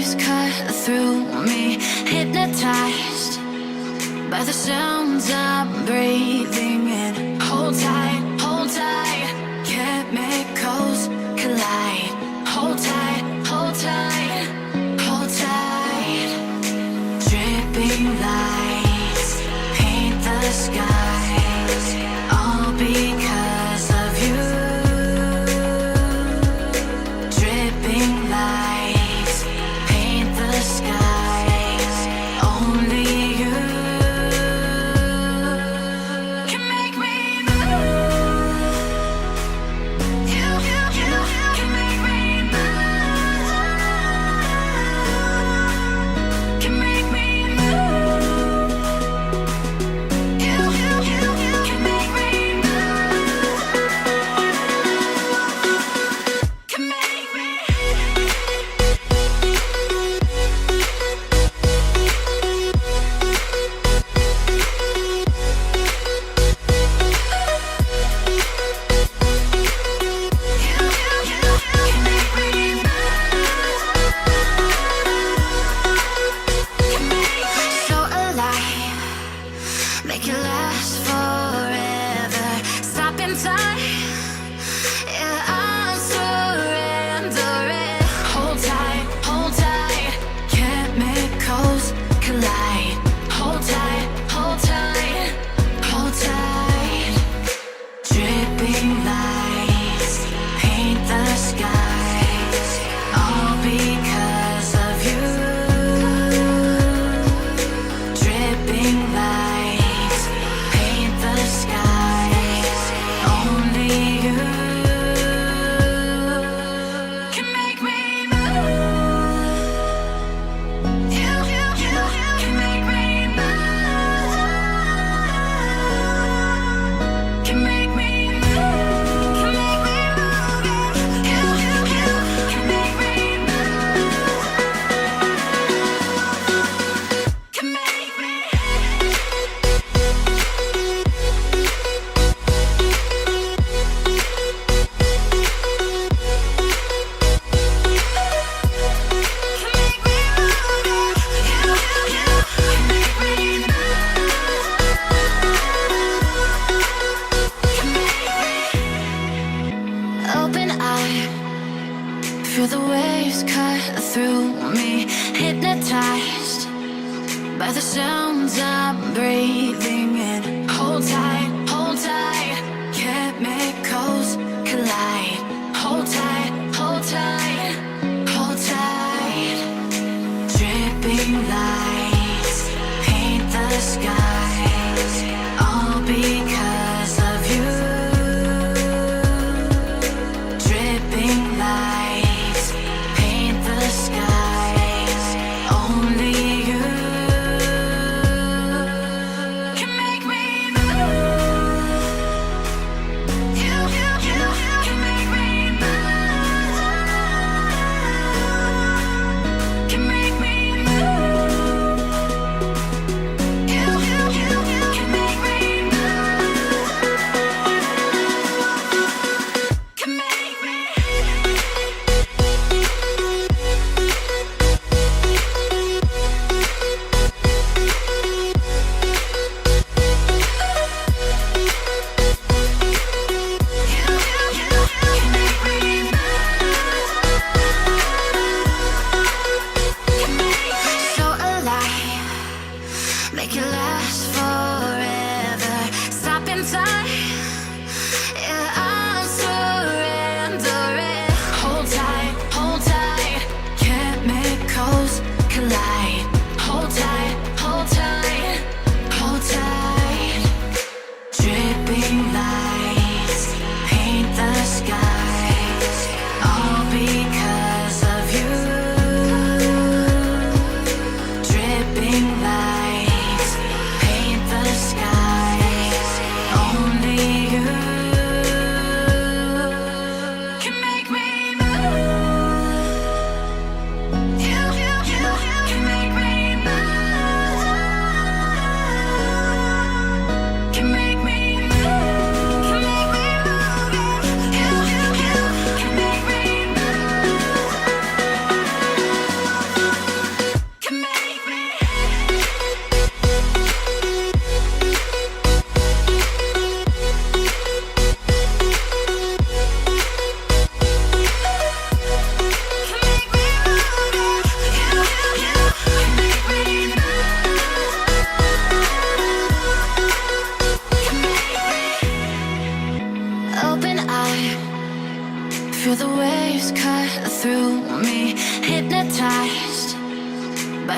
waves cut through me, hypnotized by the sounds I'm breathing in. Hold tight, chemicals collide. Hold tight, hold tight, hold tight. Dripping lights paint the skies, all because of you. Dripping lights paint the skies, only you can make me move. You can make me move. Can make me move. You can make me move. Can make me. So alive, make it last forever. Stop in time, yeah, I'm surrendering. Hold tight, chemicals collide. Hold tight, hold tight, hold tight. Dripping lights paint the skies, all because of you. Dripping lights paint the skies, only you can make me move. You can make me move. Can make me move. Can make me move. You can make me move. Can make me. Open eye, feel the waves cut through me, hypnotized by the sounds I'm breathing in. Hold tight, chemicals collide. Hold tight, hold tight, hold tight. Dripping lights paint the skies, all because of you. Dripping lights paint the skies, only you can make me move. You can make me move. Can make me move. You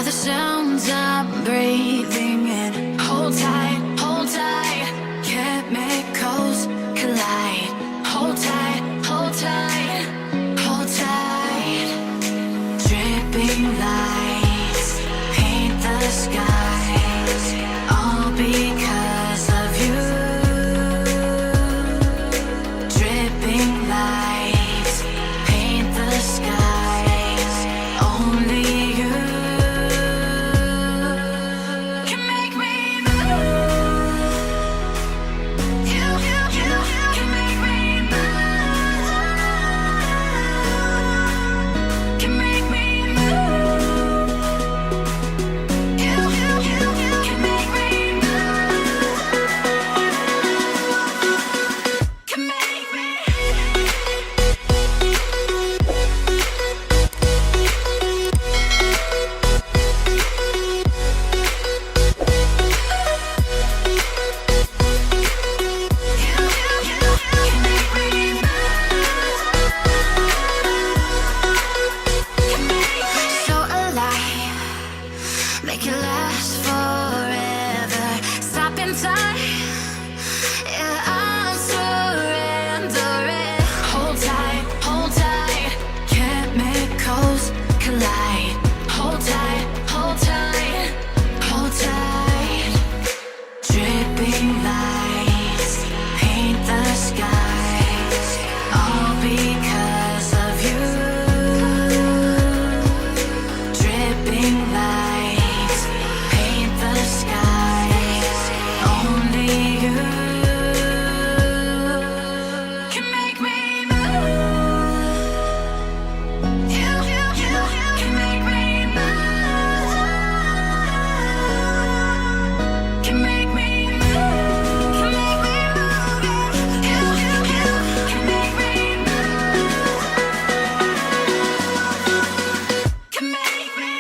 by the sounds I'm breathing in. Hold tight, chemicals collide. Hold tight, hold tight, hold tight. Dripping lights paint the skies, all because of you. Dripping lights paint the skies, only you can make me move. You can make me move. Can make me move. You can make me move. Can make me. So alive, make it last forever. Stop in time, yeah, I'm surrendering. Hold tight, chemicals collide. Hold tight, hold tight, hold tight. Dripping lights paint the skies, all because of you. Dripping lights paint the skies, only you can make me move. You can make me move. Can make me move. Can make me move. You can make me move. Can make me.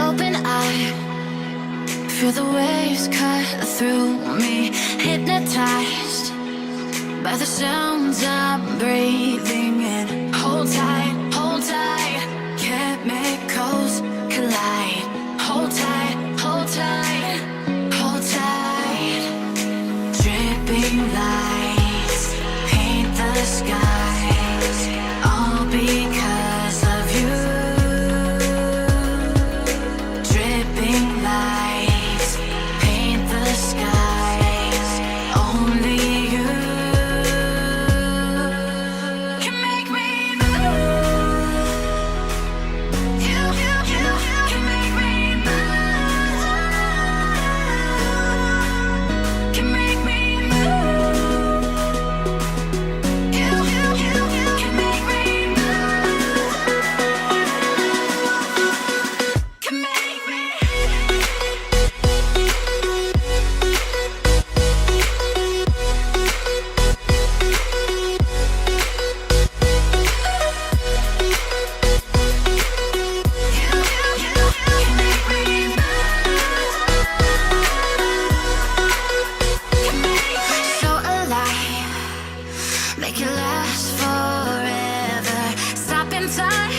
Open eye, feel the waves cut through me. Hypnotized by the sounds I'm breathing in. Hold tight, chemicals collide. Hold tight, hold tight, hold tight. Dripping lights paint the skies, all because of you. Dripping lights paint the skies, only you can make me move. You can make me move. Can make me move. You can make me move. Can make me. So alive, make it last forever. Stop in time,